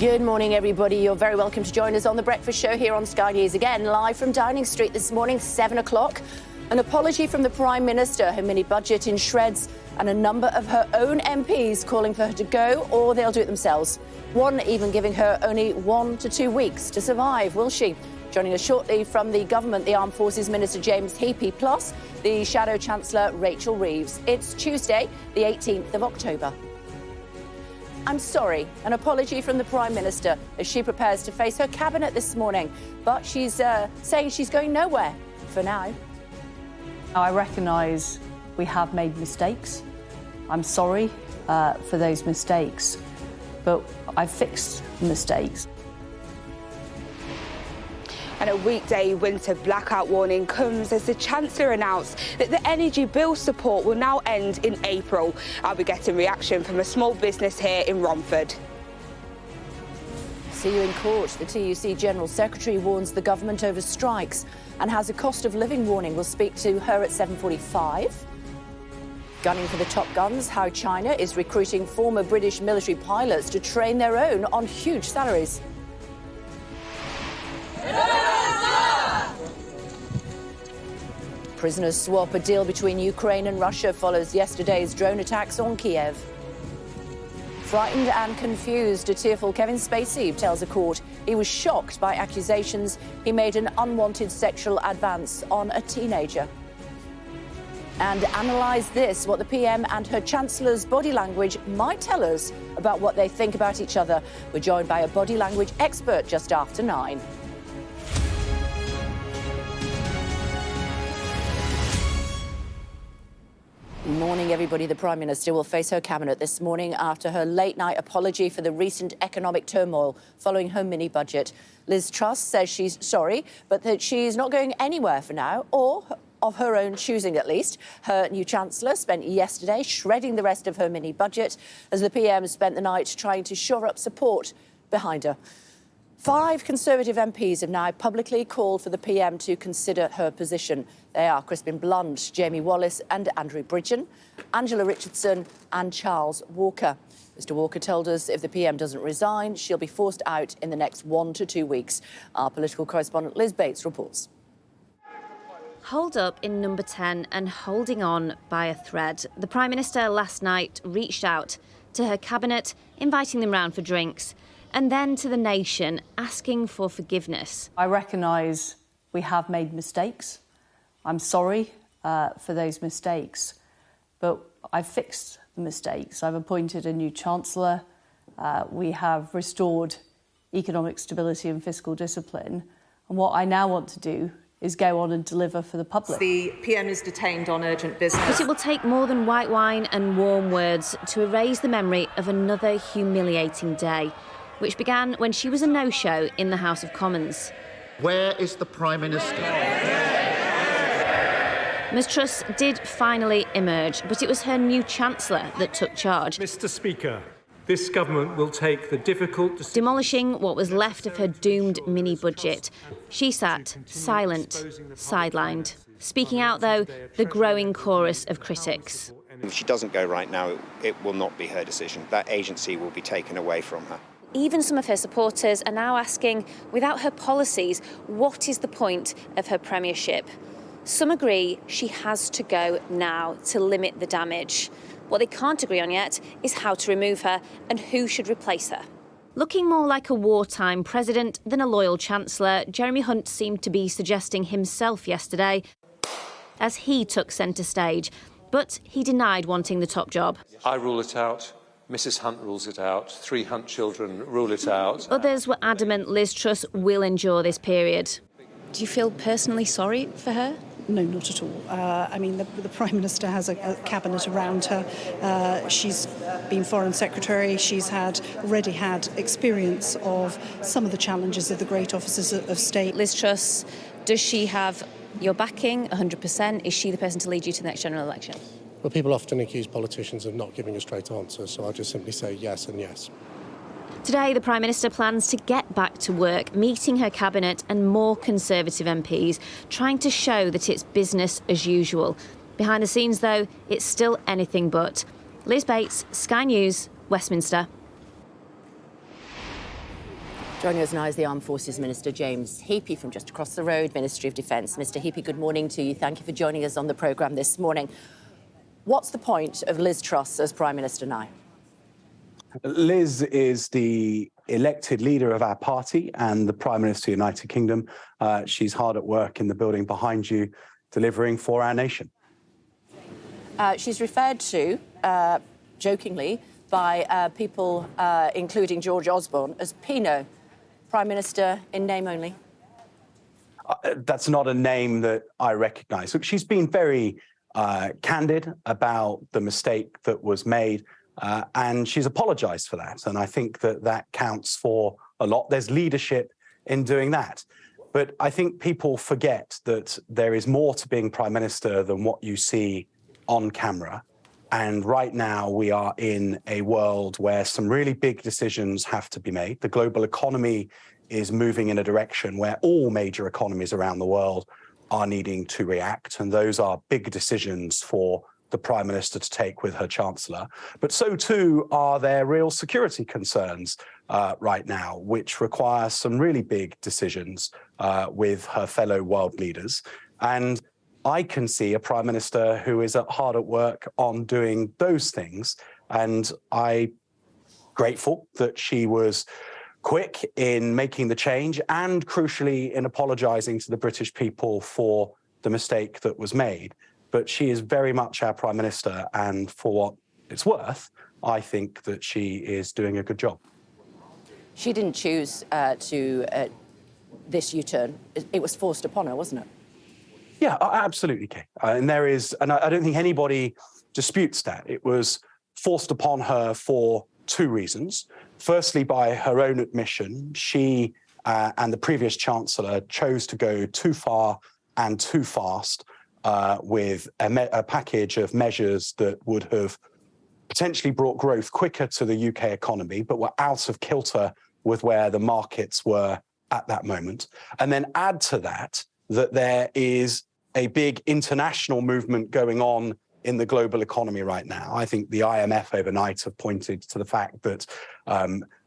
Good morning, everybody. You're very welcome to join us on The Breakfast Show here on Sky News again, live from Downing Street this morning, 7 o'clock. An apology from the Prime Minister, her mini-budget in shreds, and a number of her own MPs calling for her to go or they'll do it themselves. One even giving her only 1 to 2 weeks to survive, will she? Joining us shortly from the government, the Armed Forces Minister James Heappey, plus the Shadow Chancellor Rachel Reeves. It's Tuesday, the 18th of October. I'm sorry, an apology from the Prime Minister as she prepares to face her cabinet this morning. But she's saying she's going nowhere for now. I recognise we have made mistakes. I'm sorry for those mistakes, but I've fixed the mistakes. And a weekday winter blackout warning comes as the Chancellor announced that the energy bill support will now end in April. I'll be getting reaction from a small business here in Romford. See you in court. The TUC General Secretary warns the government over strikes and has a cost of living warning. We'll speak to her at 7:45. Gunning for the top guns, how China is recruiting former British military pilots to train their own on huge salaries. Prisoners swap. A deal between Ukraine and Russia follows yesterday's drone attacks on Kiev. Frightened and confused, a tearful Kevin Spacey tells a court he was shocked by accusations he made an unwanted sexual advance on a teenager. And analyse this, what the PM and her Chancellor's body language might tell us about what they think about each other. We're joined by a body language expert just after 9. Morning, everybody. The Prime Minister will face her cabinet this morning after her late-night apology for the recent economic turmoil following her mini-budget. Liz Truss says she's sorry, but that she's not going anywhere for now, or of her own choosing at least. Her new Chancellor spent yesterday shredding the rest of her mini-budget as the PM spent the night trying to shore up support behind her. 5 Conservative MPs have now publicly called for the PM to consider her position. They are Crispin Blunt, Jamie Wallis and Andrew Bridgen, Angela Richardson and Charles Walker. Mr Walker told us if the PM doesn't resign, she'll be forced out in the next 1 to 2 weeks. Our political correspondent Liz Bates reports. Holed up in number 10 and holding on by a thread, the Prime Minister last night reached out to her cabinet, inviting them round for drinks, and then to the nation, asking for forgiveness. I recognise we have made mistakes. I'm sorry for those mistakes, but I've fixed the mistakes. I've appointed a new Chancellor. We have restored economic stability and fiscal discipline. And what I now want to do is go on and deliver for the public. The PM is detained on urgent business. But it will take more than white wine and warm words to erase the memory of another humiliating day, which began when she was a no-show in the House of Commons. Where is the Prime Minister? Ms Truss did finally emerge, but it was her new Chancellor that took charge. Mr Speaker, this government will take the difficult decision. Demolishing what was left of her doomed mini-budget. She sat silent, sidelined. Speaking out, though, the growing chorus of critics. If she doesn't go right now, it will not be her decision. That agency will be taken away from her. Even some of her supporters are now asking, without her policies, what is the point of her premiership? Some agree she has to go now to limit the damage. What they can't agree on yet is how to remove her and who should replace her. Looking more like a wartime president than a loyal Chancellor, Jeremy Hunt seemed to be suggesting himself yesterday as he took centre stage. But he denied wanting the top job. I rule it out. Mrs Hunt rules it out. 3 Hunt children rule it out. Others were adamant Liz Truss will endure this period. Do you feel personally sorry for her? No, not at all. I mean, the Prime Minister has a cabinet around her. She's been Foreign Secretary. She's already had experience of some of the challenges of the great offices of state. Liz Truss, does she have your backing 100%? Is she the person to lead you to the next general election? Well, people often accuse politicians of not giving a straight answer, so I just simply say yes and yes. Today, the Prime Minister plans to get back to work, meeting her cabinet and more Conservative MPs, trying to show that it's business as usual. Behind the scenes, though, it's still anything but. Liz Bates, Sky News, Westminster. Joining us now is the Armed Forces Minister, James Heappey, from just across the road, Ministry of Defence. Mr Heappey, good morning to you. Thank you for joining us on the programme this morning. What's the point of Liz Truss as Prime Minister now? Liz is the elected leader of our party and the Prime Minister of the United Kingdom. She's hard at work in the building behind you, delivering for our nation. She's referred to, jokingly, by people, including George Osborne, as Pino, Prime Minister in name only. That's not a name that I recognise. Look, she's been very candid about the mistake that was made, and she's apologised for that. And I think that that counts for a lot. There's leadership in doing that. But I think people forget that there is more to being Prime Minister than what you see on camera. And right now we are in a world where some really big decisions have to be made. The global economy is moving in a direction where all major economies around the world are needing to react. And those are big decisions for the Prime Minister to take with her Chancellor. But so too are there real security concerns right now, which require some really big decisions with her fellow world leaders. And I can see a Prime Minister who is hard at work on doing those things. And I'm grateful that she was quick in making the change and, crucially, in apologising to the British people for the mistake that was made. But she is very much our Prime Minister, and for what it's worth, I think that she is doing a good job. She didn't choose this U-turn. It was forced upon her, wasn't it? Yeah, absolutely, Kate. And I don't think anybody disputes that. It was forced upon her for two reasons. Firstly, by her own admission, she and the previous Chancellor chose to go too far and too fast with a package of measures that would have potentially brought growth quicker to the UK economy, but were out of kilter with where the markets were at that moment. And then add to that there is a big international movement going on in the global economy right now. I think the IMF overnight have pointed to the fact that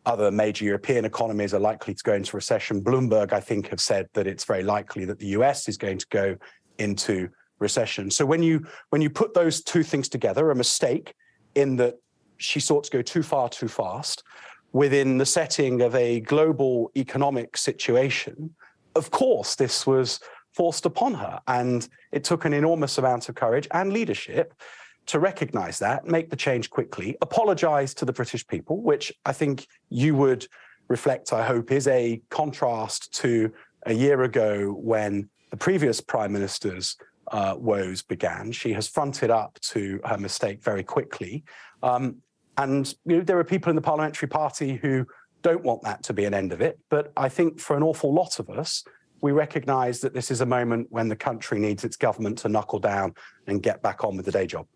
other major European economies are likely to go into recession. Bloomberg, I think, have said that it's very likely that the US is going to go into recession. So when you put those two things together, a mistake in that she sought to go too far too fast within the setting of a global economic situation, of course, this was forced upon her. And it took an enormous amount of courage and leadership to recognise that, make the change quickly, apologise to the British people, which I think you would reflect, I hope, is a contrast to a year ago when the previous Prime Minister's woes began. She has fronted up to her mistake very quickly. And there are people in the parliamentary party who don't want that to be an end of it. But I think for an awful lot of us, we recognise that this is a moment when the country needs its government to knuckle down and get back on with the day job.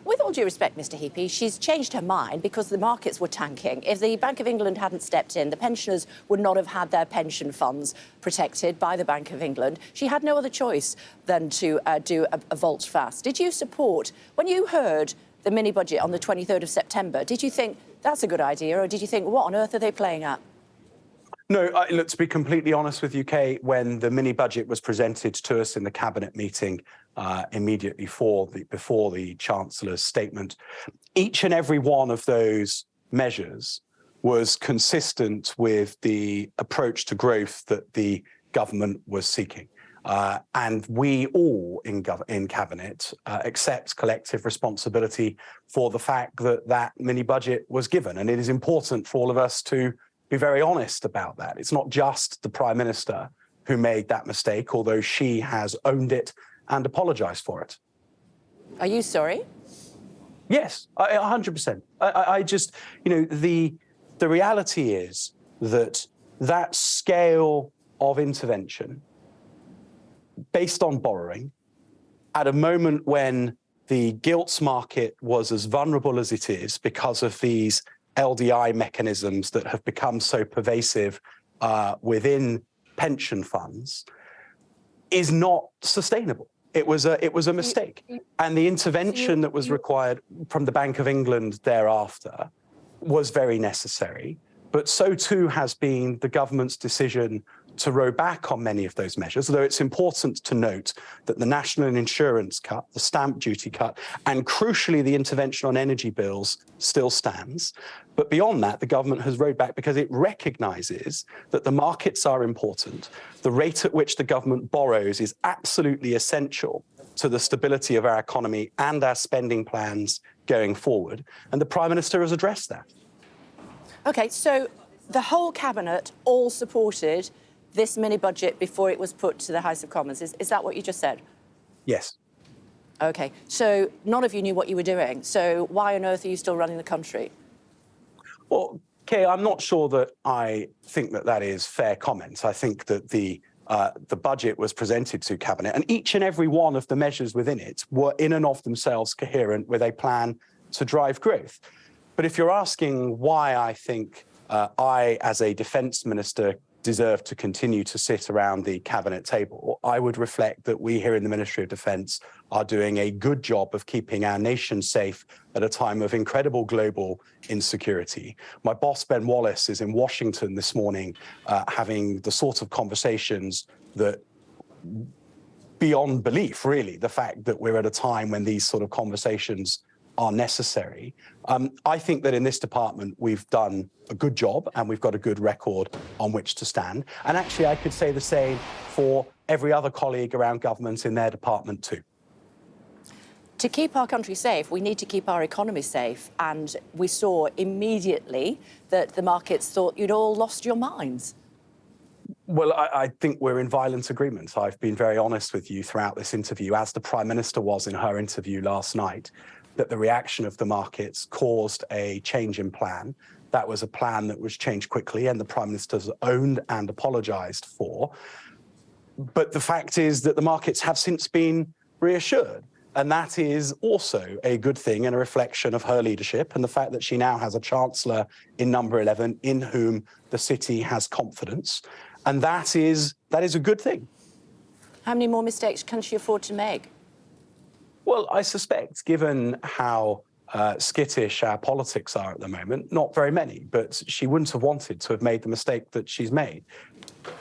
With all due respect, Mr Heappey, she's changed her mind because the markets were tanking. If the Bank of England hadn't stepped in, the pensioners would not have had their pension funds protected by the Bank of England. She had no other choice than to do a volte face. Did you support, when you heard the mini-budget on the 23rd of September, did you think that's a good idea, or did you think, what on earth are they playing at? No, look, to be completely honest with you, Kay, when the mini-budget was presented to us in the Cabinet meeting immediately before the Chancellor's statement, each and every one of those measures was consistent with the approach to growth that the government was seeking. And we all in Cabinet accept collective responsibility for the fact that that mini-budget was given. And it is important for all of us to be very honest about that. It's not just the Prime Minister who made that mistake, although she has owned it and apologised for it. Are you sorry? Yes, 100%. I just, the reality is that scale of intervention based on borrowing at a moment when the gilts market was as vulnerable as it is because of these LDI mechanisms that have become so pervasive within pension funds is not sustainable. It was a mistake. And the intervention that was required from the Bank of England thereafter was very necessary. But so too has been the government's decision to row back on many of those measures, although it's important to note that the national insurance cut, the stamp duty cut, and crucially the intervention on energy bills still stands. But beyond that, the government has rowed back because it recognises that the markets are important. The rate at which the government borrows is absolutely essential to the stability of our economy and our spending plans going forward. And the Prime Minister has addressed that. OK, so the whole Cabinet all supported this mini-budget before it was put to the House of Commons. Is that what you just said? Yes. OK, so none of you knew what you were doing. So why on earth are you still running the country? Well, Kay, I'm not sure that I think that that is fair comment. I think that the budget was presented to Cabinet, and each and every one of the measures within it were in and of themselves coherent with a plan to drive growth. But if you're asking why I think I, as a defence minister, deserve to continue to sit around the Cabinet table, I would reflect that we here in the Ministry of Defence are doing a good job of keeping our nation safe at a time of incredible global insecurity. My boss, Ben Wallace, is in Washington this morning having the sort of conversations that, beyond belief, really, the fact that we're at a time when these sort of conversations are necessary. I think that in this department, we've done a good job and we've got a good record on which to stand. And actually, I could say the same for every other colleague around government in their department too. To keep our country safe, we need to keep our economy safe. And we saw immediately that the markets thought you'd all lost your minds. Well, I think we're in violent agreement. I've been very honest with you throughout this interview, as the Prime Minister was in her interview last night, that the reaction of the markets caused a change in plan. That was a plan that was changed quickly and the Prime Minister's owned and apologised for. But the fact is that the markets have since been reassured. And that is also a good thing and a reflection of her leadership and the fact that she now has a Chancellor in number 11 in whom the city has confidence. And that is a good thing. How many more mistakes can she afford to make? Well, I suspect, given how skittish our politics are at the moment, not very many, but she wouldn't have wanted to have made the mistake that she's made.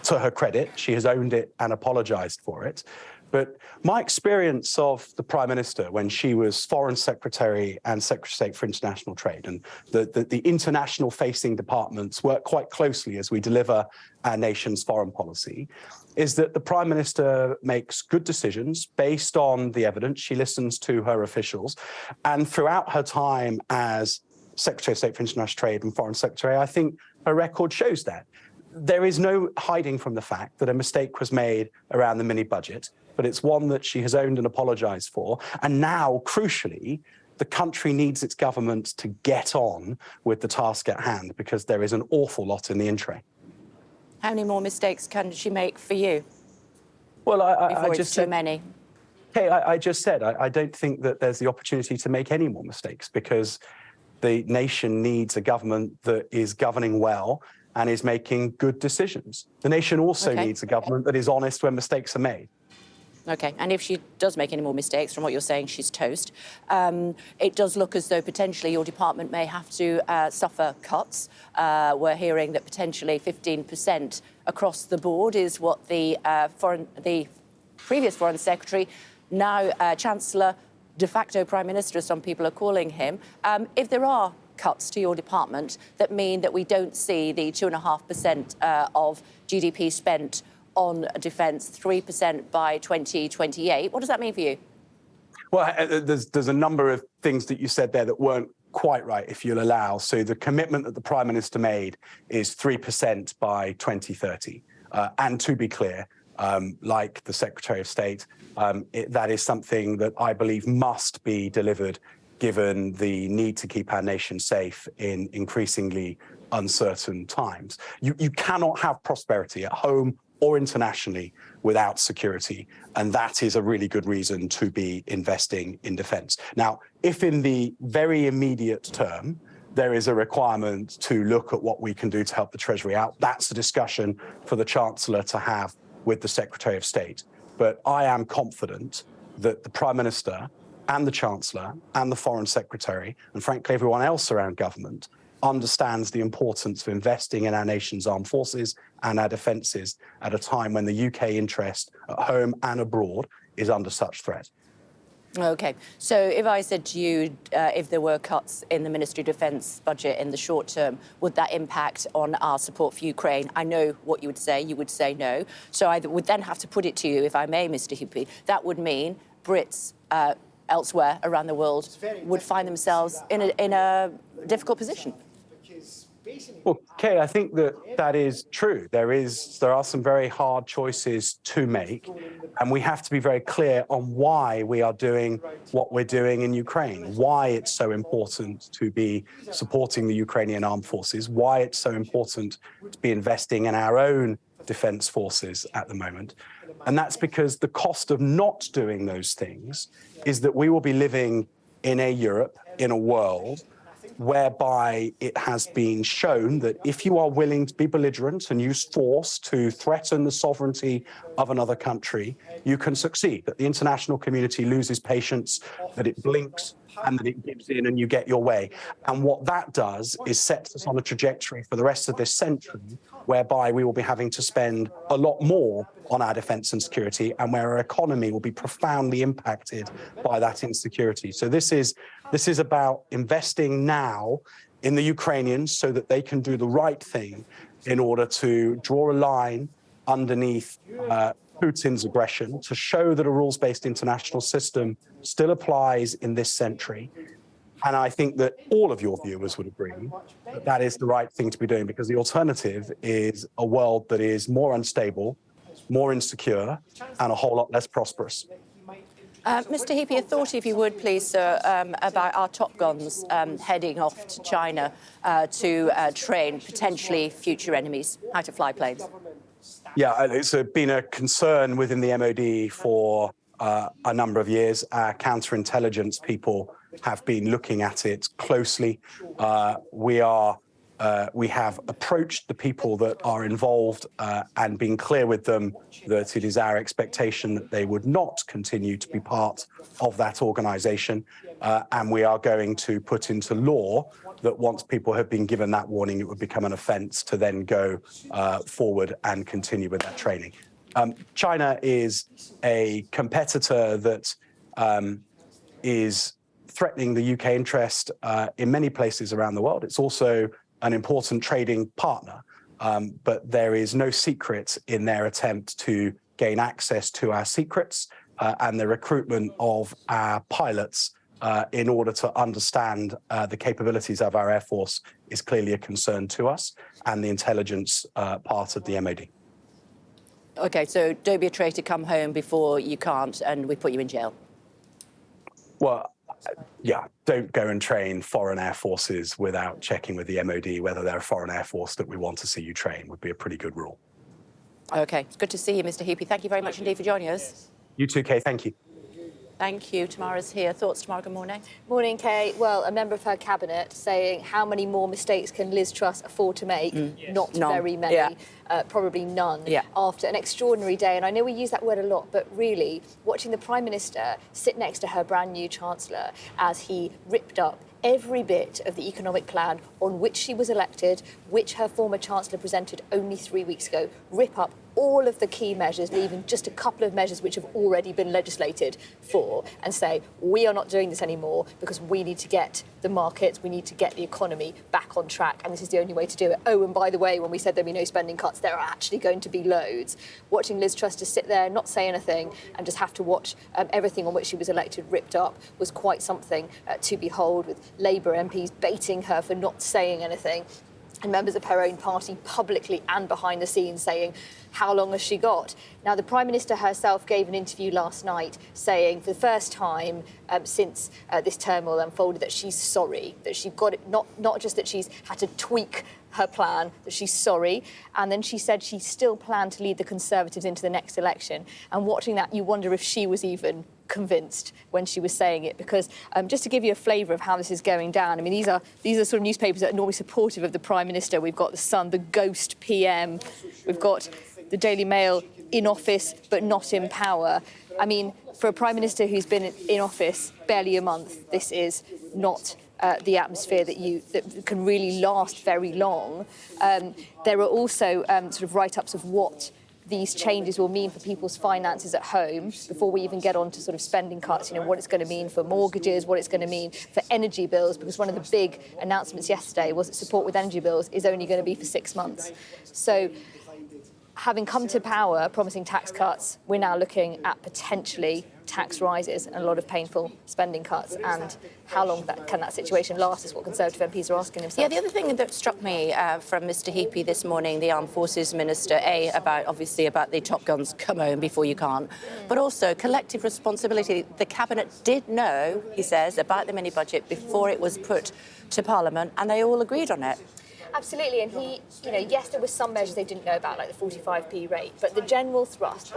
To her credit, she has owned it and apologised for it. But my experience of the Prime Minister when she was Foreign Secretary and Secretary of State for International Trade, and the international-facing departments work quite closely as we deliver our nation's foreign policy, is that the Prime Minister makes good decisions based on the evidence. She listens to her officials. And throughout her time as Secretary of State for International Trade and Foreign Secretary, I think her record shows that. There is no hiding from the fact that a mistake was made around the mini-budget, but it's one that she has owned and apologised for. And now, crucially, the country needs its government to get on with the task at hand because there is an awful lot in the in tray. How many more mistakes can she make for you? Well, I just too many. Hey, I just said I don't think that there's the opportunity to make any more mistakes because the nation needs a government that is governing well and is making good decisions. The nation also needs a government that is honest when mistakes are made. OK, and if she does make any more mistakes, from what you're saying, she's toast. It does look as though potentially your department may have to suffer cuts. We're hearing that potentially 15% across the board is what the previous Foreign Secretary, now Chancellor, de facto Prime Minister, as some people are calling him. If there are cuts to your department that mean that we don't see the 2.5% of GDP spent on defence, 3% by 2028. What does that mean for you? Well, there's a number of things that you said there that weren't quite right, if you'll allow. So the commitment that the Prime Minister made is 3% by 2030. And to be clear, like the Secretary of State, that is something that I believe must be delivered given the need to keep our nation safe in increasingly uncertain times. You cannot have prosperity at home or internationally without security. And that is a really good reason to be investing in defence. Now, if in the very immediate term, there is a requirement to look at what we can do to help the Treasury out, that's a discussion for the Chancellor to have with the Secretary of State. But I am confident that the Prime Minister and the Chancellor and the Foreign Secretary, and frankly everyone else around government, understands the importance of investing in our nation's armed forces and our defences at a time when the UK interest at home and abroad is under such threat. OK, so if I said to you, if there were cuts in the Ministry of Defence budget in the short term, would that impact on our support for Ukraine? I know what you would say. You would say no. So I would then have to put it to you, if I may, Mr. Hupy, that would mean Brits elsewhere around the world would find themselves in a difficult position. Well, Kay, I think that is true. There are some very hard choices to make, and we have to be very clear on why we are doing what we're doing in Ukraine, why it's so important to be supporting the Ukrainian armed forces, why it's so important to be investing in our own defence forces at the moment. And that's because the cost of not doing those things is that we will be living in a Europe, in a world, whereby it has been shown that if you are willing to be belligerent and use force to threaten the sovereignty of another country, you can succeed, that the international community loses patience, that it blinks and that it gives in and you get your way. And what that does is sets us on a trajectory for the rest of this century whereby we will be having to spend a lot more on our defence and security, and where our economy will be profoundly impacted by that insecurity. So this is about investing now in the Ukrainians so that they can do the right thing in order to draw a line underneath Putin's aggression, to show that a rules-based international system still applies in this century. And I think that all of your viewers would agree that that is the right thing to be doing, because the alternative is a world that is more unstable, more insecure, and a whole lot less prosperous. Mr. Heapy, a thought, if you would, please, sir, about our Top Guns heading off to China to train potentially future enemies how to fly planes. Yeah, it's been a concern within the MOD for a number of years. Our counterintelligence people have been looking at it closely. We have approached the people that are involved and been clear with them that it is our expectation that they would not continue to be part of that organisation. And we are going to put into law that once people have been given that warning, it would become an offence to then go forward and continue with that training. China is a competitor that is threatening the UK interest in many places around the world. It's also an important trading partner, but there is no secret in their attempt to gain access to our secrets, and the recruitment of our pilots in order to understand the capabilities of our Air Force is clearly a concern to us and the intelligence part of the MOD. OK, so don't be a traitor, come home before you can't, and we put you in jail. Well, yeah, don't go and train foreign air forces without checking with the MOD whether they're a foreign air force that we want to see you train would be a pretty good rule. OK, it's good to see you, Mr. Heapy. Thank you very much indeed for joining us. You too, Kay. Thank you. Thank you. Tamara's here. Thoughts, Tamara? Good morning. Morning, Kay. Well, a member of her cabinet saying how many more mistakes can Liz Truss afford to make? Not none. Very many. Yeah. Probably none. Yeah. After an extraordinary day. And I know we use that word a lot, but really, watching the Prime Minister sit next to her brand new Chancellor as he ripped up every bit of the economic plan on which she was elected, which her former Chancellor presented only 3 weeks ago, rip up all of the key measures, leaving just a couple of measures which have already been legislated for, and say, we are not doing this anymore because we need to get the markets, we need to get the economy back on track, and this is the only way to do it. Oh, and by the way, when we said there'd be no spending cuts, there are actually going to be loads. Watching Liz Truss just sit there, not say anything, and just have to watch everything on which she was elected ripped up was quite something to behold, with Labour MPs baiting her for not saying anything, and members of her own party publicly and behind the scenes saying, how long has she got? Now, the Prime Minister herself gave an interview last night saying for the first time since this turmoil unfolded that she's sorry, that she's got it, not just that she's had to tweak her plan, that she's sorry. And then she said she still planned to lead the Conservatives into the next election. And watching that, you wonder if she was even convinced when she was saying it, because just to give you a flavour of how this is going down, I mean, these are sort of newspapers that are normally supportive of the Prime Minister. We've got The Sun, the Ghost PM, we've got the Daily Mail, in office but not in power. I mean, for a Prime Minister who's been in office barely a month, this is not the atmosphere that can really last very long. There are also sort of write-ups of what these changes will mean for people's finances at home before we even get on to sort of spending cuts, what it's going to mean for mortgages, what it's going to mean for energy bills, because one of the big announcements yesterday was that support with energy bills is only going to be for 6 months. So having come to power promising tax cuts, we're now looking at potentially tax rises and a lot of painful spending cuts. And how long can that situation last is what Conservative MPs are asking themselves. Yeah, the other thing that struck me from Mr Heapy this morning, the Armed Forces Minister, about the Top Guns come home before you can't, but also collective responsibility. The Cabinet did know, he says, about the mini-budget before it was put to Parliament, and they all agreed on it. Absolutely, and yes, there were some measures they didn't know about, like the 45p rate, but the general thrust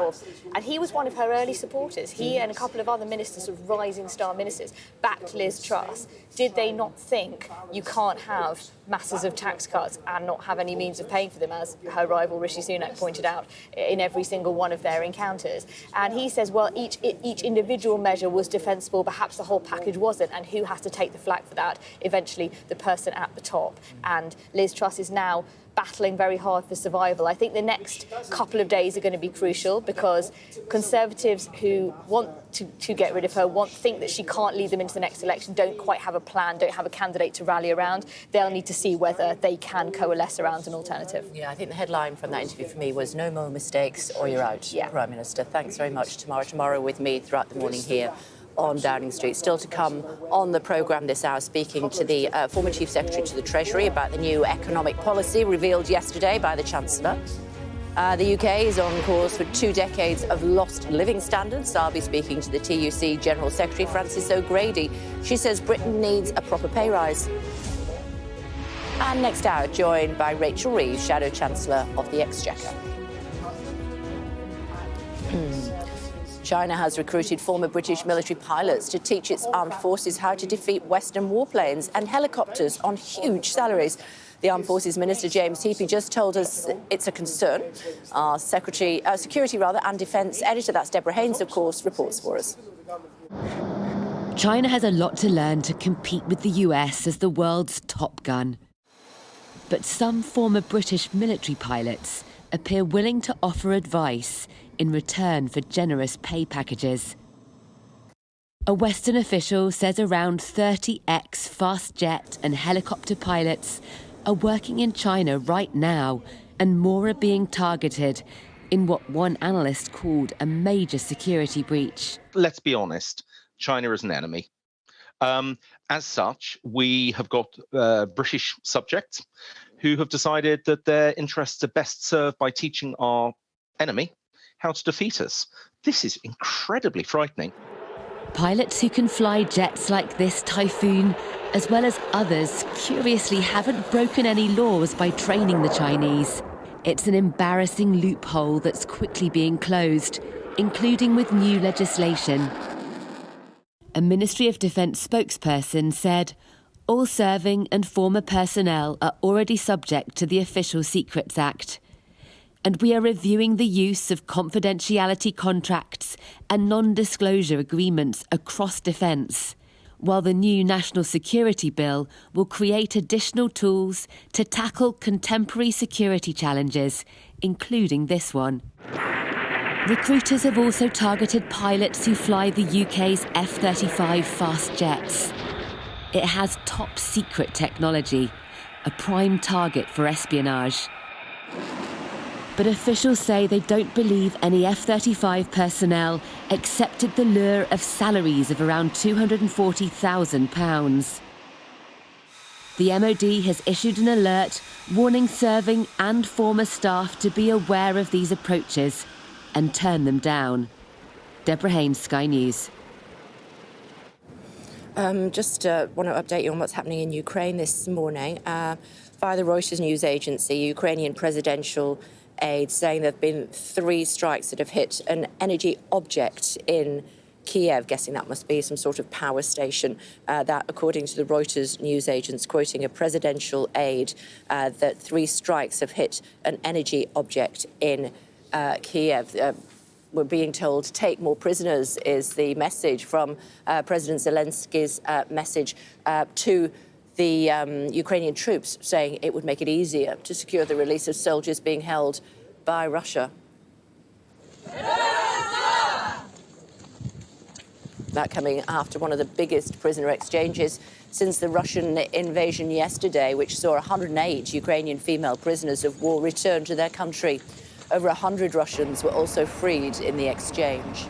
and he was one of her early supporters. He and a couple of other ministers, sort of rising star ministers, backed Liz Truss. Did they not think you can't have masses of tax cuts and not have any means of paying for them, as her rival Rishi Sunak pointed out in every single one of their encounters? And he says, well, each individual measure was defensible, perhaps the whole package wasn't, and who has to take the flak for that? Eventually, the person at the top. And Liz Truss is now battling very hard for survival. I think the next couple of days are going to be crucial because Conservatives who want to get rid of her think that she can't lead them into the next election, don't quite have a plan, don't have a candidate to rally around. They'll need to see whether they can coalesce around an alternative. Yeah, I think the headline from that interview for me was "No more mistakes or you're out." Yeah. Prime Minister, thanks very much. Tomorrow with me throughout the morning here on Downing Street. Still to come on the programme this hour, speaking to the former Chief Secretary to the Treasury about the new economic policy revealed yesterday by the Chancellor. The UK is on course for 2 decades of lost living standards. I'll be speaking to the TUC General Secretary, Frances O'Grady. She says Britain needs a proper pay rise. And next hour, joined by Rachel Reeves, Shadow Chancellor of the Exchequer. China has recruited former British military pilots to teach its armed forces how to defeat Western warplanes and helicopters on huge salaries. The Armed Forces Minister, James Heapy, just told us it's a concern. Our Security and Defence Editor, that's Deborah Haynes, of course, reports for us. China has a lot to learn to compete with the US as the world's top gun. But some former British military pilots appear willing to offer advice in return for generous pay packages. A Western official says around 30 ex-fast jet and helicopter pilots are working in China right now, and more are being targeted in what one analyst called a major security breach. Let's be honest, China is an enemy. As such, we have got British subjects who have decided that their interests are best served by teaching our enemy how to defeat us. This is incredibly frightening. Pilots who can fly jets like this Typhoon, as well as others, curiously haven't broken any laws by training the Chinese. It's an embarrassing loophole that's quickly being closed, including with new legislation. A Ministry of Defence spokesperson said, all serving and former personnel are already subject to the Official Secrets Act. And we are reviewing the use of confidentiality contracts and non-disclosure agreements across defence, while the new National Security Bill will create additional tools to tackle contemporary security challenges, including this one. Recruiters have also targeted pilots who fly the UK's F-35 fast jets. It has top-secret technology, a prime target for espionage. But officials say they don't believe any F-35 personnel accepted the lure of salaries of around £240,000. The MOD has issued an alert warning serving and former staff to be aware of these approaches and turn them down. Deborah Haynes, Sky News. Just want to update you on what's happening in Ukraine this morning. Via the Reuters news agency, Ukrainian presidential aid saying there have been 3 strikes that have hit an energy object in Kiev, guessing that must be some sort of power station. That, according to the Reuters news agents, quoting a presidential aide, that 3 strikes have hit an energy object in Kiev. we're being told, take more prisoners is the message from President Zelensky's message to the Ukrainian troops, saying it would make it easier to secure the release of soldiers being held by Russia. That coming after one of the biggest prisoner exchanges since the Russian invasion yesterday, which saw 108 Ukrainian female prisoners of war return to their country. Over 100 Russians were also freed in the exchange.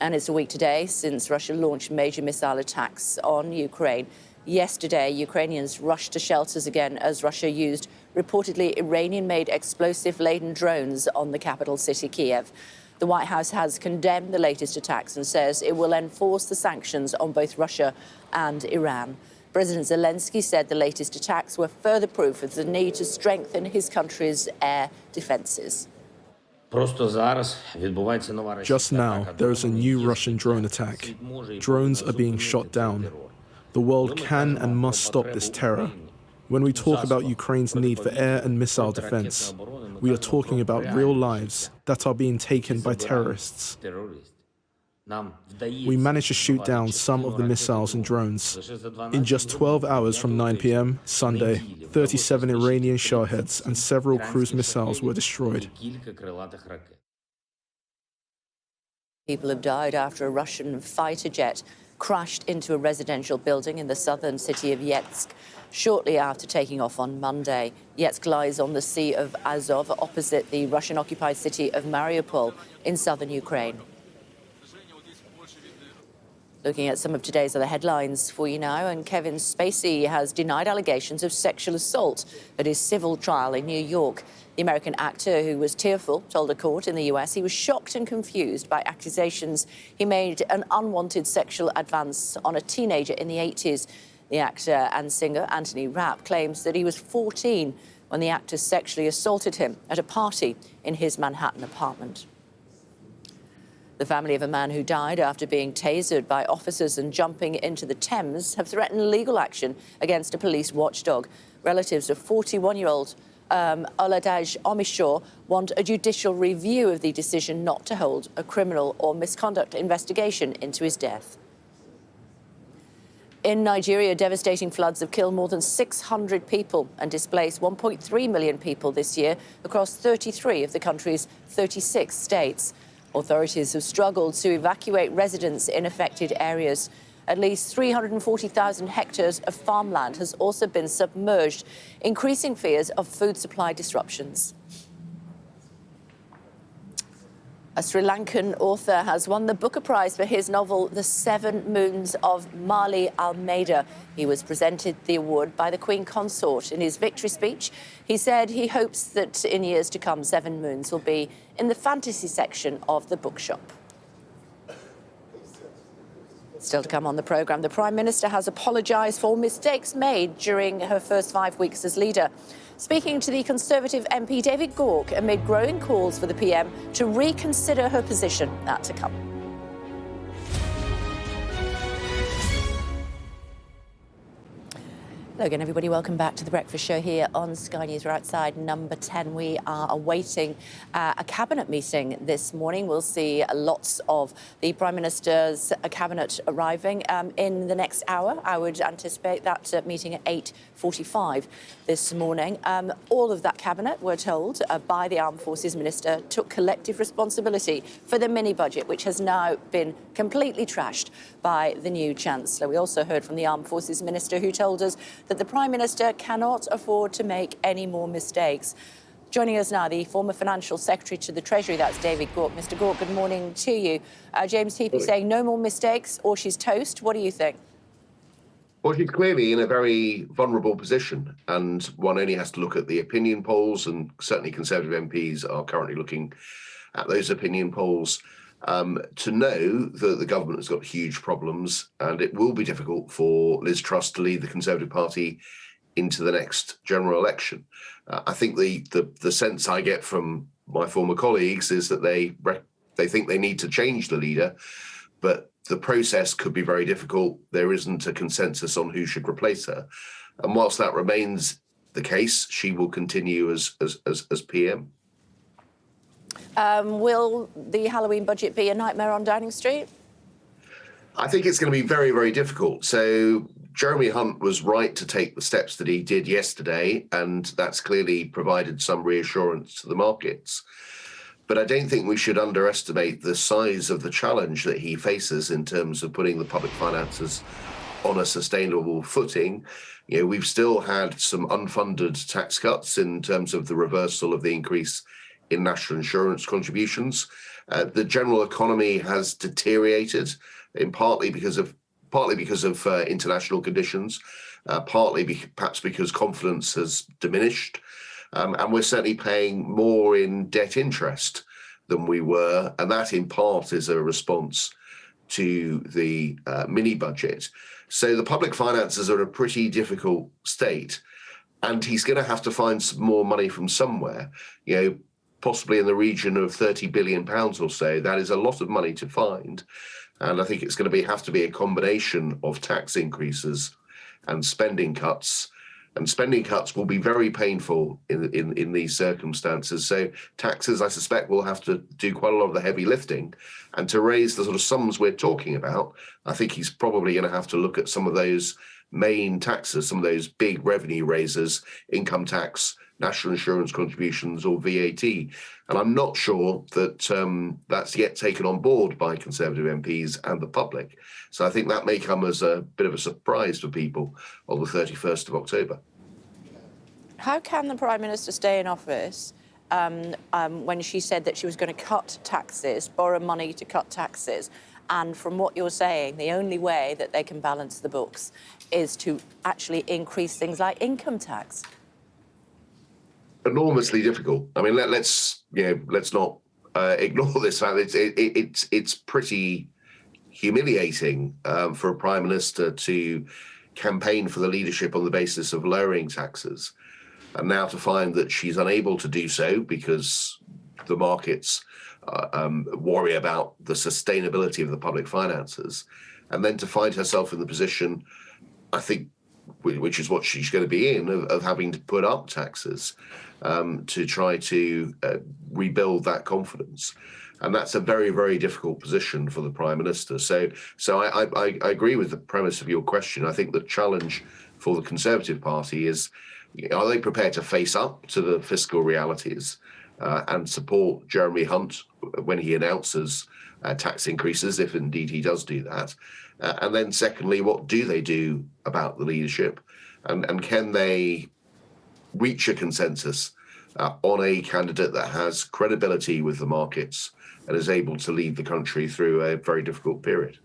And it's a week today since Russia launched major missile attacks on Ukraine. Yesterday, Ukrainians rushed to shelters again as Russia used reportedly Iranian-made explosive-laden drones on the capital city, Kiev. The White House has condemned the latest attacks and says it will enforce the sanctions on both Russia and Iran. President Zelensky said the latest attacks were further proof of the need to strengthen his country's air defences. Just now, there is a new Russian drone attack. Drones are being shot down. The world can and must stop this terror. When we talk about Ukraine's need for air and missile defense, we are talking about real lives that are being taken by terrorists. We managed to shoot down some of the missiles and drones. In just 12 hours from 9 p.m. Sunday, 37 Iranian Shaheds and several cruise missiles were destroyed. People have died after a Russian fighter jet crashed into a residential building in the southern city of Yetsk shortly after taking off on Monday. Yetsk lies on the Sea of Azov opposite the Russian-occupied city of Mariupol in southern Ukraine. Looking at some of today's other headlines for you now, and Kevin Spacey has denied allegations of sexual assault at his civil trial in New York. The American actor, who was tearful, told a court in the US he was shocked and confused by accusations he made an unwanted sexual advance on a teenager in the 80s. The actor and singer Anthony Rapp claims that he was 14 when the actor sexually assaulted him at a party in his Manhattan apartment. The family of a man who died after being tasered by officers and jumping into the Thames have threatened legal action against a police watchdog. Relatives of 41-year-old Oladaj Omishaw want a judicial review of the decision not to hold a criminal or misconduct investigation into his death. In Nigeria, devastating floods have killed more than 600 people and displaced 1.3 million people this year across 33 of the country's 36 states. Authorities have struggled to evacuate residents in affected areas. At least 340,000 hectares of farmland has also been submerged, increasing fears of food supply disruptions. A Sri Lankan author has won the Booker Prize for his novel, The Seven Moons of Mali Almeida. He was presented the award by the Queen Consort. In his victory speech, he said he hopes that in years to come, Seven Moons will be in the fantasy section of the bookshop. Still to come on the programme, the Prime Minister has apologised for mistakes made during her first 5 weeks as leader. Speaking to the Conservative MP David Gauke amid growing calls for the PM to reconsider her position. That to come. Hello again, everybody. Welcome back to The Breakfast Show here on Sky News. We're outside number 10. We are awaiting a cabinet meeting this morning. We'll see lots of the Prime Minister's cabinet arriving in the next hour. I would anticipate that meeting at 8:45 this morning. All of that cabinet, we're told, by the Armed Forces Minister, took collective responsibility for the mini-budget, which has now been completely trashed by the new Chancellor. We also heard from the Armed Forces Minister, who told us that the Prime Minister cannot afford to make any more mistakes. Joining us now, the former Financial Secretary to the Treasury, that's David Gauke. Mr Gauke, good morning to you. James Heappey saying no more mistakes or she's toast. What do you think? Well, she's clearly in a very vulnerable position, and one only has to look at the opinion polls, and certainly Conservative MPs are currently looking at those opinion polls to know that the government has got huge problems, and it will be difficult for Liz Truss to lead the Conservative Party into the next general election. I think the sense I get from my former colleagues is that they think they need to change the leader, but the process could be very difficult. There isn't a consensus on who should replace her. And whilst that remains the case, she will continue as PM. Will the Halloween budget be a nightmare on Downing Street? I think it's going to be very, very difficult. So Jeremy Hunt was right to take the steps that he did yesterday, and that's clearly provided some reassurance to the markets. But I don't think we should underestimate the size of the challenge that he faces in terms of putting the public finances on a sustainable footing. You know, we've still had some unfunded tax cuts in terms of the reversal of the increase in national insurance contributions. The general economy has deteriorated, partly because of international conditions, perhaps because confidence has diminished, and we're certainly paying more in debt interest than we were, and that in part is a response to the mini budget. So the public finances are in a pretty difficult state, and he's going to have to find some more money from somewhere, you know, possibly in the region of £30 billion or so. That is a lot of money to find. And I think it's going to have to be a combination of tax increases and spending cuts. And spending cuts will be very painful in these circumstances. So taxes, I suspect, will have to do quite a lot of the heavy lifting. And to raise the sort of sums we're talking about, I think he's probably going to have to look at some of those main taxes, some of those big revenue raisers, income tax, national insurance contributions, or VAT. And I'm not sure that that's yet taken on board by Conservative MPs and the public. So I think that may come as a bit of a surprise for people on the 31st of October. How can the Prime Minister stay in office when she said that she was going to cut taxes, borrow money to cut taxes? And from what you're saying, the only way that they can balance the books is to actually increase things like income tax. Enormously difficult. I mean, let's not ignore this fact. It's pretty humiliating for a prime minister to campaign for the leadership on the basis of lowering taxes, and now to find that she's unable to do so because the markets worry about the sustainability of the public finances, and then to find herself in the position, I think, which is what she's going to be in, of having to put up taxes to try to rebuild that confidence. And that's a very, very difficult position for the Prime Minister. So I agree with the premise of your question. I think the challenge for the Conservative Party is, are they prepared to face up to the fiscal realities and support Jeremy Hunt when he announces tax increases, if indeed he does do that? And then secondly, what do they do about the leadership? And can they reach a consensus on a candidate that has credibility with the markets and is able to lead the country through a very difficult period?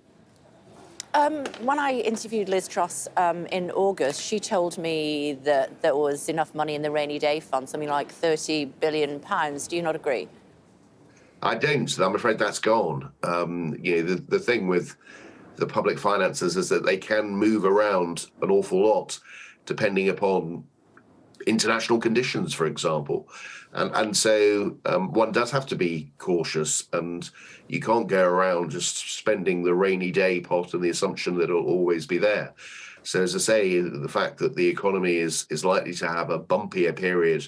When I interviewed Liz Truss in August, she told me that there was enough money in the rainy day fund, something like £30 billion. Do you not agree? I don't. I'm afraid that's gone. The thing with the public finances is that they can move around an awful lot depending upon international conditions, for example. And so one does have to be cautious, and you can't go around just spending the rainy day pot on the assumption that it'll always be there. So as I say, the fact that the economy is likely to have a bumpier period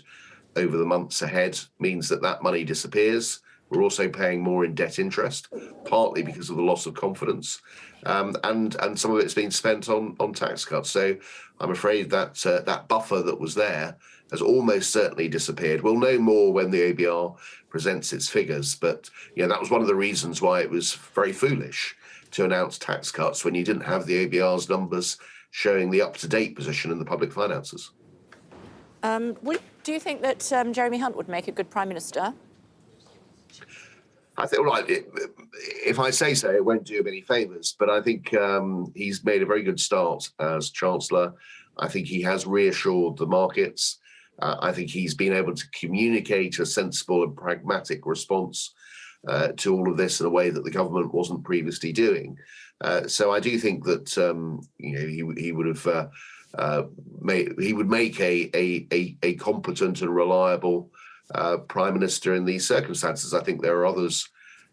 over the months ahead means that money disappears. We're also paying more in debt interest, partly because of the loss of confidence, and some of it's being spent on tax cuts. So I'm afraid that that buffer that was there has almost certainly disappeared. We'll know more when the OBR presents its figures, but that was one of the reasons why it was very foolish to announce tax cuts when you didn't have the OBR's numbers showing the up-to-date position in the public finances. Do you think that Jeremy Hunt would make a good Prime Minister? I think, if I say so, it won't do him any favours, but I think he's made a very good start as Chancellor. I think he has reassured the markets. I think he's been able to communicate a sensible and pragmatic response to all of this in a way that the government wasn't previously doing. So I do think that he would make a competent and reliable Prime Minister in these circumstances. I think there are others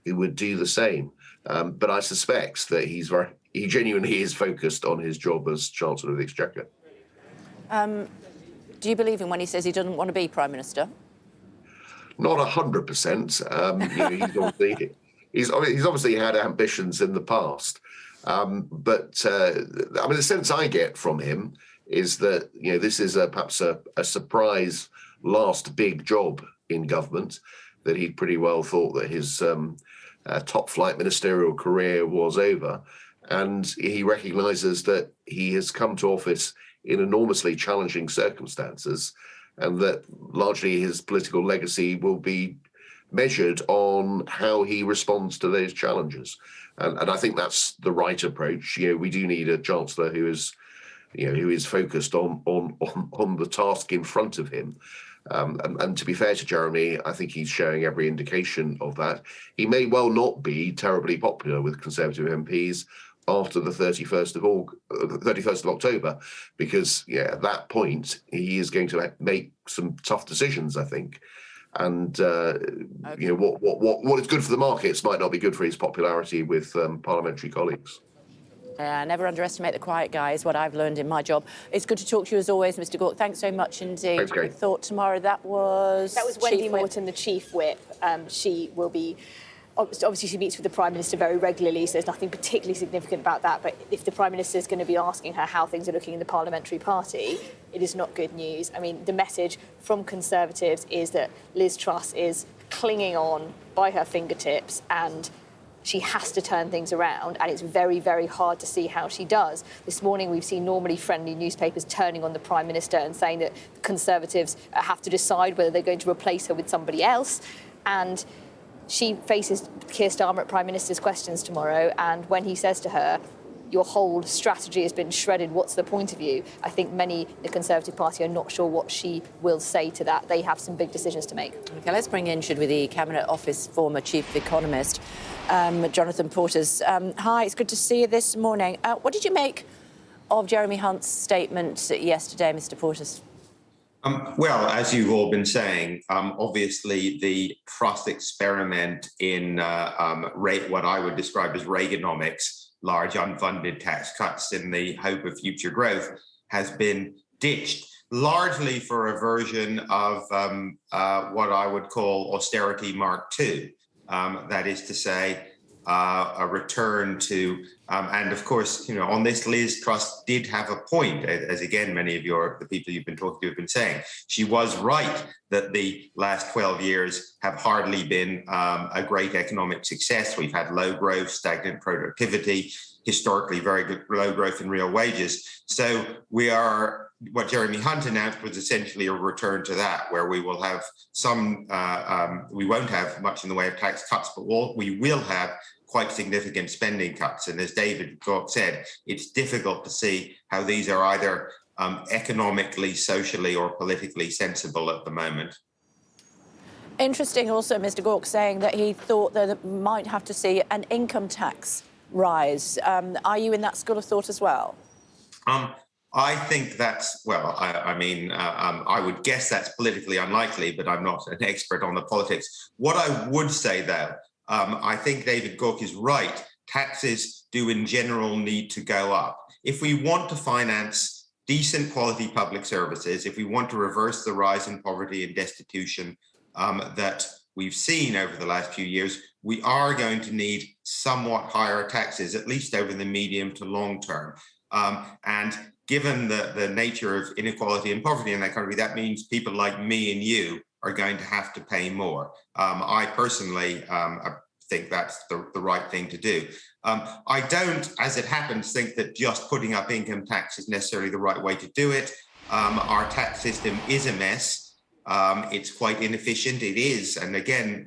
who would do the same. But I suspect that he genuinely is focused on his job as Chancellor of the Exchequer. Do you believe him when he says he doesn't want to be Prime Minister? Not 100%. He's obviously had ambitions in the past. But the sense I get from him is that this is perhaps a surprise last big job in government, that he pretty well thought that his top flight ministerial career was over, and he recognises that he has come to office in enormously challenging circumstances, and that largely his political legacy will be measured on how he responds to those challenges. And I think that's the right approach. We do need a chancellor who is focused on the task in front of him. And to be fair to Jeremy, I think he's showing every indication of that. He may well not be terribly popular with Conservative MPs after the 31st of October, because at that point he is going to make some tough decisions, I think. And what is good for the markets might not be good for his popularity with parliamentary colleagues. Never underestimate the quiet guy is what I've learned in my job. It's good to talk to you as always, Mr. Gawke. Thanks so much indeed. Thanks, Kate. Thought tomorrow that was Wendy Morton, the Chief Whip. She will be... Obviously, she meets with the Prime Minister very regularly, so there's nothing particularly significant about that. But if the Prime Minister is going to be asking her how things are looking in the Parliamentary Party, it is not good news. I mean, the message from Conservatives is that Liz Truss is clinging on by her fingertips and she has to turn things around, and it's very, very hard to see how she does. This morning, we've seen normally friendly newspapers turning on the Prime Minister and saying that Conservatives have to decide whether they're going to replace her with somebody else. And she faces Keir Starmer at Prime Minister's questions tomorrow, and when he says to her, your whole strategy has been shredded, what's the point of you? I think many in the Conservative Party are not sure what she will say to that. They have some big decisions to make. OK, let's bring in, should we, the Cabinet Office former Chief Economist, Jonathan Portes. Hi, it's good to see you this morning. What did you make of Jeremy Hunt's statement yesterday, Mr. Portes? Well, as you've all been saying, obviously the Truss experiment in what I would describe as Reaganomics, large unfunded tax cuts in the hope of future growth, has been ditched, largely for a version of what I would call austerity Mark II. That is to say, a return to, and of course, on this, Liz Truss did have a point, as again, many of the people you've been talking to have been saying. She was right that the last 12 years have hardly been a great economic success. We've had low growth, stagnant productivity, historically very good low growth in real wages. So what Jeremy Hunt announced was essentially a return to that, where we will have we won't have much in the way of tax cuts, but we will have quite significant spending cuts. And as David Gawke said, it's difficult to see how these are either economically, socially, or politically sensible at the moment. Interesting also, Mr. Gawke saying that he thought that it might have to see an income tax rise. Are you in that school of thought as well? I think that's, I would guess that's politically unlikely, but I'm not an expert on the politics. What I would say, though, I think David Gawke is right. Taxes do in general need to go up. If we want to finance decent quality public services, if we want to reverse the rise in poverty and destitution that we've seen over the last few years, we are going to need somewhat higher taxes, at least over the medium to long term. And given the nature of inequality and poverty in that country, that means people like me and you are going to have to pay more. I personally think that's the right thing to do. I don't, as it happens, think that just putting up income tax is necessarily the right way to do it. Our tax system is a mess. It's quite inefficient. It is, and again,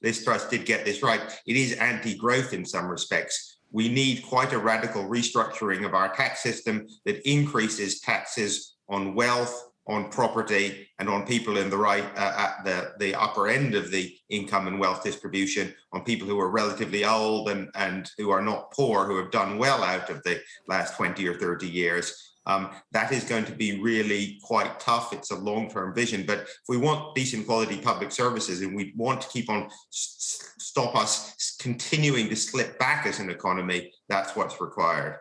Liz Truss did get this right, it is anti-growth in some respects. We need quite a radical restructuring of our tax system that increases taxes on wealth, on property, and on people in the right at the upper end of the income and wealth distribution, on people who are relatively old and who are not poor, who have done well out of the last 20 or 30 years. That is going to be really quite tough. It's a long-term vision, but if we want decent quality public services and we want to keep on stop us continuing to slip back as an economy, that's what's required.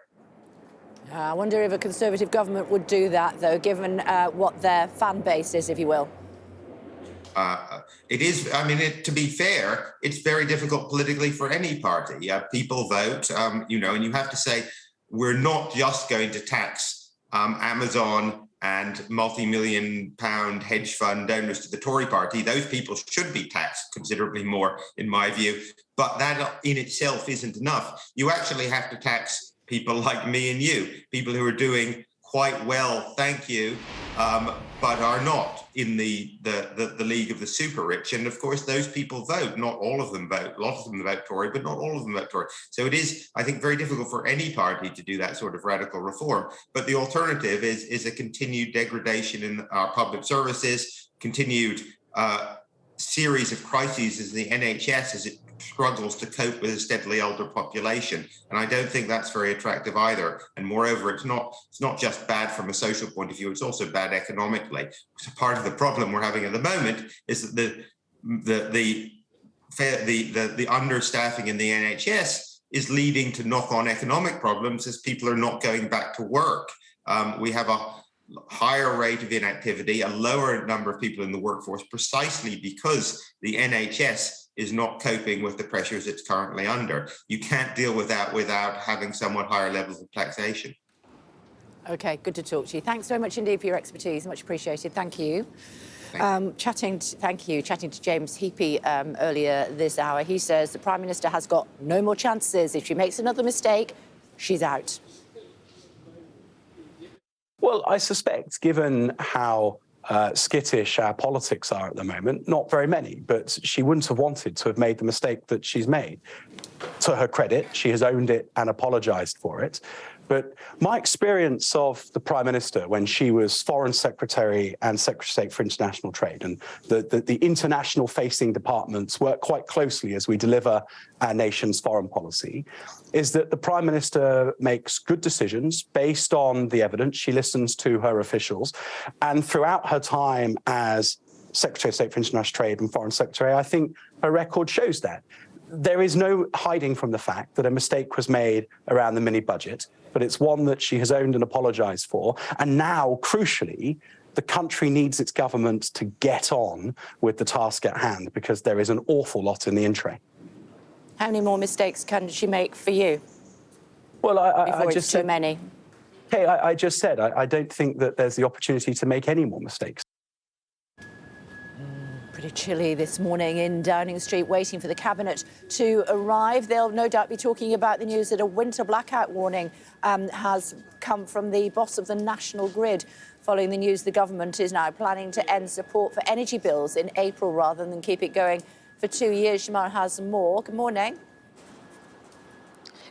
I wonder if a Conservative government would do that, though, given what their fan base is, if you will. it is, I mean, to be fair, it's very difficult politically for any party. People vote, and you have to say, we're not just going to tax Amazon and multi-million pound hedge fund donors to the Tory party. Those people should be taxed considerably more, in my view. But that in itself isn't enough. You actually have to tax people like me and you, people who are doing quite well, thank you, but are not in the league of the super rich. And of course, those people vote. Not all of them vote. A lot of them vote Tory, but not all of them vote Tory. So it is, I think, very difficult for any party to do that sort of radical reform. But the alternative is a continued degradation in our public services, continued series of crises as the NHS as it struggles to cope with a steadily older population. And I don't think that's very attractive either. And moreover, it's not just bad from a social point of view, it's also bad economically. So part of the problem we're having at the moment is that the understaffing in the NHS is leading to knock-on economic problems as people are not going back to work. We have a higher rate of inactivity, a lower number of people in the workforce, precisely because the NHS is not coping with the pressures it's currently under. You can't deal with that without having somewhat higher levels of taxation. OK, good to talk to you. Thanks very much indeed for your expertise. Much appreciated. Thank you. Chatting to James Heapy earlier this hour, he says the Prime Minister has got no more chances. If she makes another mistake, she's out. Well, I suspect, given how skittish our politics are at the moment, not very many, but she wouldn't have wanted to have made the mistake that she's made. To her credit, she has owned it and apologised for it. But my experience of the Prime Minister when she was Foreign Secretary and Secretary of State for International Trade, and the international-facing departments work quite closely as we deliver our nation's foreign policy, is that the Prime Minister makes good decisions based on the evidence. She listens to her officials. And throughout her time as Secretary of State for International Trade and Foreign Secretary, I think her record shows that. There is no hiding from the fact that a mistake was made around the mini-budget, but it's one that she has owned and apologised for. And now, crucially, the country needs its government to get on with the task at hand, because there is an awful lot in the in tray. How many more mistakes can she make for you? Well, I Before just it's too many. Okay, I just said I don't think that there's the opportunity to make any more mistakes. Pretty chilly this morning in Downing Street, waiting for the Cabinet to arrive. They'll no doubt be talking about the news that a winter blackout warning has come from the boss of the National Grid. Following the news, the government is now planning to end support for energy bills in April rather than keep it going for 2 years. Shamar has more. Good morning.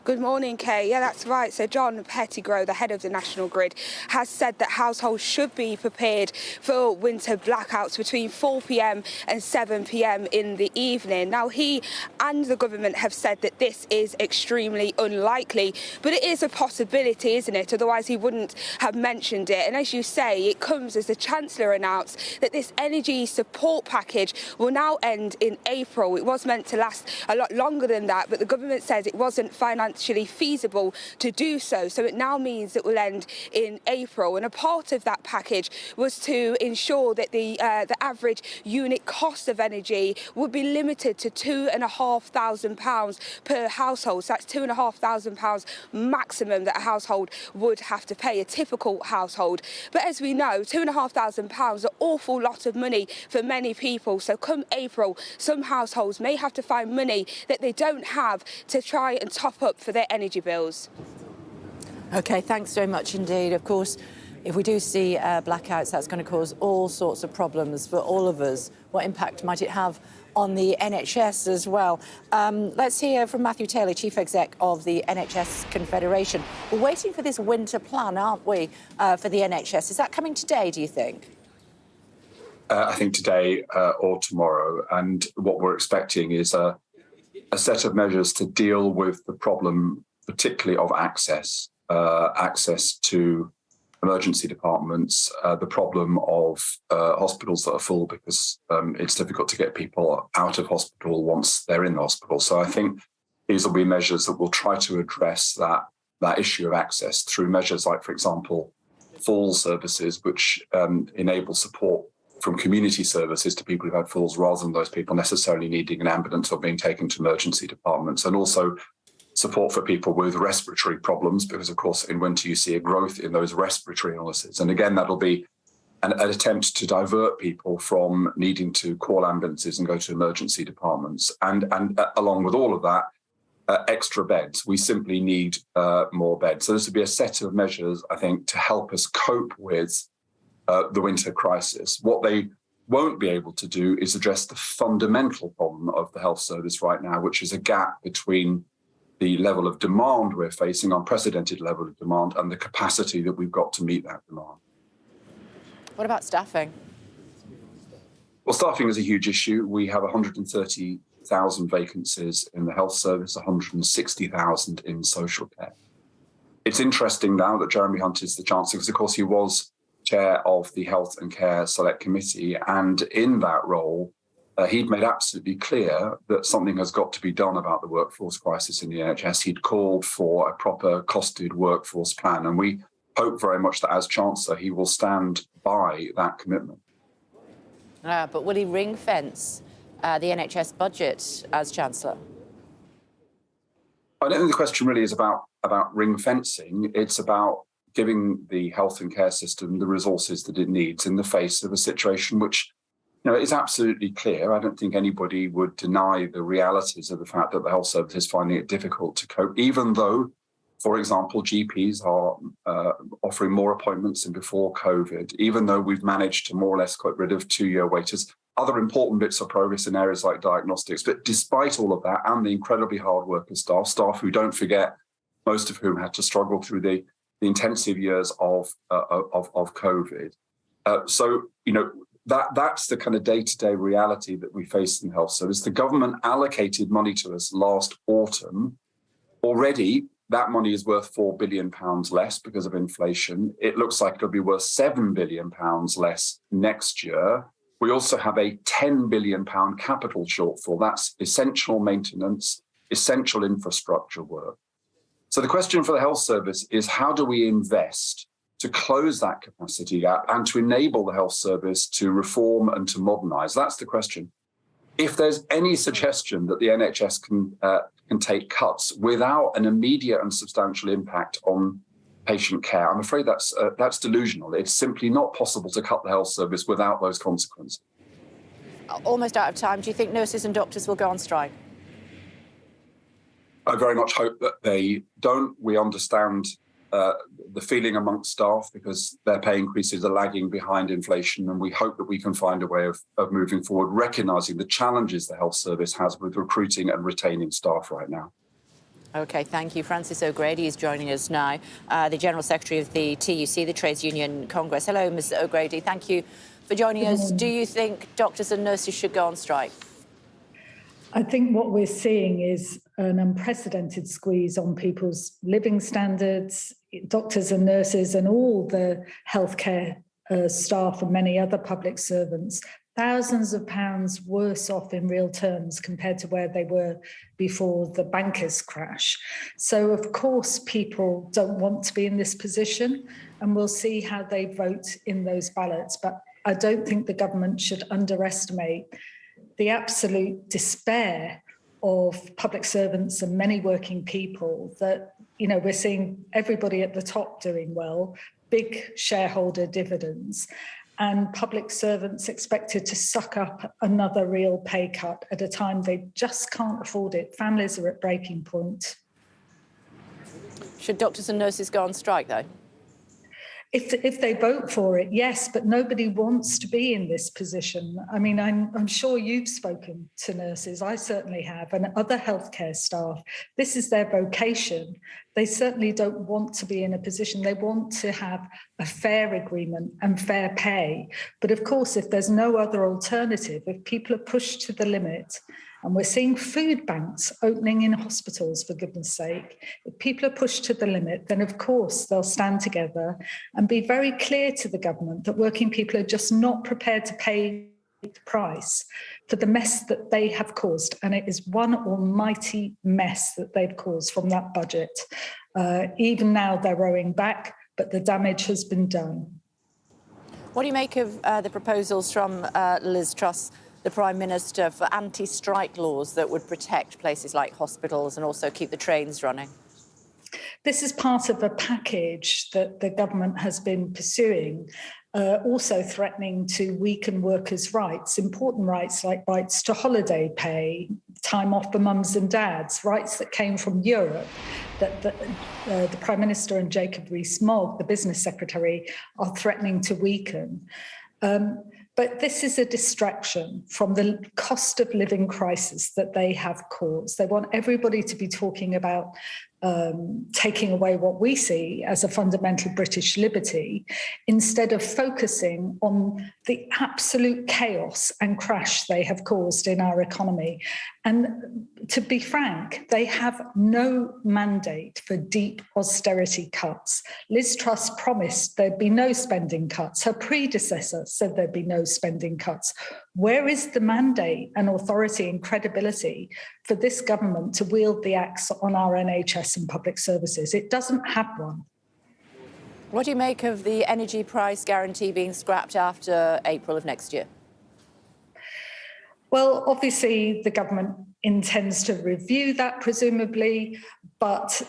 Good morning, Kay. Yeah, that's right. So John Pettigrew, the head of the National Grid, has said that households should be prepared for winter blackouts between 4 p.m. and 7 p.m. in the evening. Now, he and the government have said that this is extremely unlikely, but it is a possibility, isn't it? Otherwise, he wouldn't have mentioned it. And as you say, it comes as the Chancellor announced that this energy support package will now end in April. It was meant to last a lot longer than that, but the government says it wasn't financially feasible to do so. So it now means it will end in April. And a part of that package was to ensure that the average unit cost of energy would be limited to £2,500 per household. So that's £2,500 maximum that a household would have to pay, a typical household. But as we know, £2,500 is an awful lot of money for many people. So come April, some households may have to find money that they don't have to try and top up for their energy bills. OK, thanks very much indeed. Of course, if we do see blackouts, that's going to cause all sorts of problems for all of us. What impact might it have on the NHS as well? Let's hear from Matthew Taylor, Chief Exec of the NHS Confederation. We're waiting for this winter plan, aren't we, for the NHS? Is that coming today, do you think? I think today or tomorrow. And what we're expecting is a set of measures to deal with the problem, particularly of access to emergency departments, the problem of hospitals that are full because it's difficult to get people out of hospital once they're in the hospital. So I think these will be measures that will try to address that issue of access through measures like, for example, fall services, which enable support from community services to people who've had falls rather than those people necessarily needing an ambulance or being taken to emergency departments, and also support for people with respiratory problems, because of course in winter you see a growth in those respiratory illnesses. And again, that'll be an attempt to divert people from needing to call ambulances and go to emergency departments. And along with all of that, extra beds. We simply need more beds. So this would be a set of measures, I think, to help us cope with the winter crisis. What they won't be able to do is address the fundamental problem of the health service right now, which is a gap between the level of demand we're facing, unprecedented level of demand, and the capacity that we've got to meet that demand. What about staffing? Well, staffing is a huge issue. We have 130,000 vacancies in the health service, 160,000 in social care. It's interesting now that Jeremy Hunt is the Chancellor, because of course he was chair of the Health and Care Select Committee, and in that role, he'd made absolutely clear that something has got to be done about the workforce crisis in the NHS. He'd called for a proper costed workforce plan, and we hope very much that as Chancellor, he will stand by that commitment. But will he ring fence the NHS budget as Chancellor? I don't think the question really is about ring fencing. It's about giving the health and care system the resources that it needs in the face of a situation which, is absolutely clear. I don't think anybody would deny the realities of the fact that the health service is finding it difficult to cope, even though, for example, GPs are offering more appointments than before COVID, even though we've managed to more or less get rid of 2-year waiters. Other important bits of progress in areas like diagnostics. But despite all of that, and the incredibly hard work of staff who, don't forget, most of whom had to struggle through the intensive years of COVID. That's the kind of day-to-day reality that we face in the health service. The government allocated money to us last autumn. Already, that money is worth £4 billion less because of inflation. It looks like it'll be worth £7 billion less next year. We also have a £10 billion capital shortfall. That's essential maintenance, essential infrastructure work. So the question for the health service is, how do we invest to close that capacity gap and to enable the health service to reform and to modernise? That's the question. If there's any suggestion that the NHS can take cuts without an immediate and substantial impact on patient care, I'm afraid that's delusional. It's simply not possible to cut the health service without those consequences. Almost out of time. Do you think nurses and doctors will go on strike? I very much hope that they don't. We understand the feeling amongst staff because their pay increases are lagging behind inflation, and we hope that we can find a way of moving forward, recognising the challenges the health service has with recruiting and retaining staff right now. OK, thank you. Frances O'Grady is joining us now, the General Secretary of the TUC, the Trades Union Congress. Hello, Ms O'Grady. Thank you for joining us. Do you think doctors and nurses should go on strike? I think what we're seeing is an unprecedented squeeze on people's living standards, doctors and nurses and all the healthcare staff and many other public servants, thousands of pounds worse off in real terms compared to where they were before the bankers' crash. So, of course, people don't want to be in this position, and we'll see how they vote in those ballots. But I don't think the government should underestimate the absolute despair of public servants and many working people that, we're seeing everybody at the top doing well, big shareholder dividends, and public servants expected to suck up another real pay cut at a time they just can't afford it. Families are at breaking point. Should doctors and nurses go on strike, though? If they vote for it, yes, but nobody wants to be in this position. I mean, I'm sure you've spoken to nurses, I certainly have, and other healthcare staff. This is their vocation. They certainly don't want to be in a position. They want to have a fair agreement and fair pay. But of course, if there's no other alternative, if people are pushed to the limit, and we're seeing food banks opening in hospitals, for goodness sake. If people are pushed to the limit, then of course they'll stand together and be very clear to the government that working people are just not prepared to pay the price for the mess that they have caused. And it is one almighty mess that they've caused from that budget. Even now they're rowing back, but the damage has been done. What do you make of the proposals from Liz Truss, the Prime Minister, for anti-strike laws that would protect places like hospitals and also keep the trains running? This is part of a package that the government has been pursuing, also threatening to weaken workers' rights, important rights like rights to holiday pay, time off for mums and dads, rights that came from Europe, that the Prime Minister and Jacob Rees-Mogg, the Business Secretary, are threatening to weaken. But this is a distraction from the cost of living crisis that they have caused. They want everybody to be talking about taking away what we see as a fundamental British liberty, instead of focusing on the absolute chaos and crash they have caused in our economy. And to be frank, they have no mandate for deep austerity cuts. Liz Truss promised there'd be no spending cuts. Her predecessor said there'd be no spending cuts. Where is the mandate and authority and credibility for this government to wield the axe on our NHS and public services? It doesn't have one. What do you make of the energy price guarantee being scrapped after April of next year? Well, obviously, the government intends to review that, presumably, but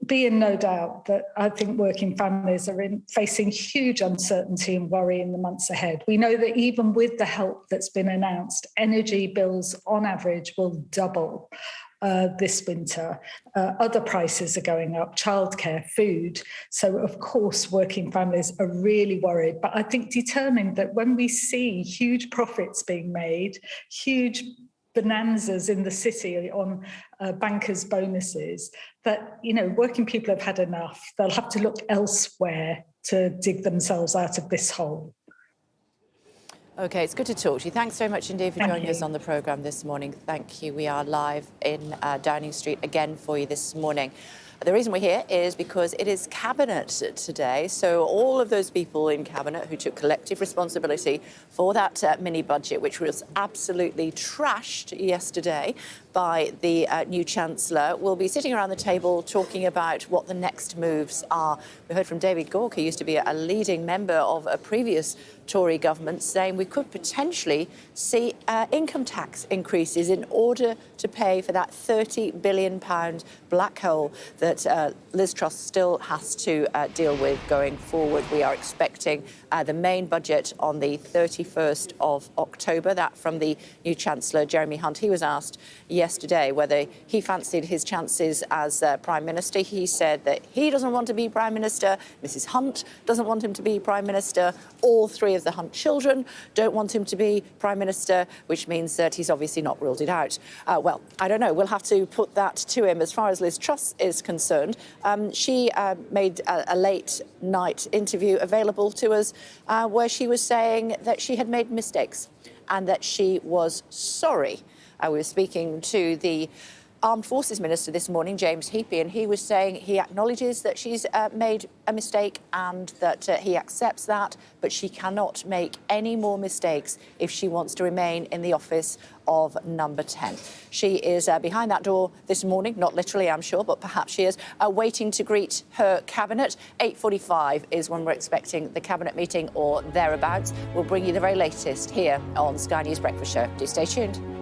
be in no doubt that I think working families are facing huge uncertainty and worry in the months ahead. We know that even with the help that's been announced, energy bills on average will double this winter. Other prices are going up, childcare, food. So, of course, working families are really worried, but I think determined that when we see huge profits being made, huge bonanzas in the city on bankers' bonuses, that, you know, working people have had enough. They'll have to look elsewhere to dig themselves out of this hole. OK, it's good to talk to you. Thanks very much indeed for joining us on the programme this morning. Thank you. We are live in Downing Street again for you this morning. The reason we're here is because it is Cabinet today. So all of those people in Cabinet who took collective responsibility for that mini budget, which was absolutely trashed yesterday by the new Chancellor, will be sitting around the table talking about what the next moves are. We heard from David Gauke, who used to be a leading member of a previous Tory government, saying we could potentially see income tax increases in order to pay for that £30 billion black hole that Liz Truss still has to deal with going forward. We are expecting the main budget on the 31st of October, that from the new Chancellor, Jeremy Hunt. He was asked yesterday whether he fancied his chances as Prime Minister. He said that he doesn't want to be Prime Minister, Mrs Hunt doesn't want him to be Prime Minister, all three of the Hunt children don't want him to be Prime Minister, which means that he's obviously not ruled it out. Well, I don't know. We'll have to put that to him. As far as Liz Truss is concerned, she made a late night interview available to us where she was saying that she had made mistakes and that she was sorry. We were speaking to the Armed Forces Minister this morning, James Heappey, and he was saying he acknowledges that she's made a mistake and that he accepts that, but she cannot make any more mistakes if she wants to remain in the office of number 10. She is behind that door this morning, not literally, I'm sure, but perhaps she is, waiting to greet her Cabinet. 8:45 is when we're expecting the Cabinet meeting or thereabouts. We'll bring you the very latest here on Sky News Breakfast Show. Do stay tuned.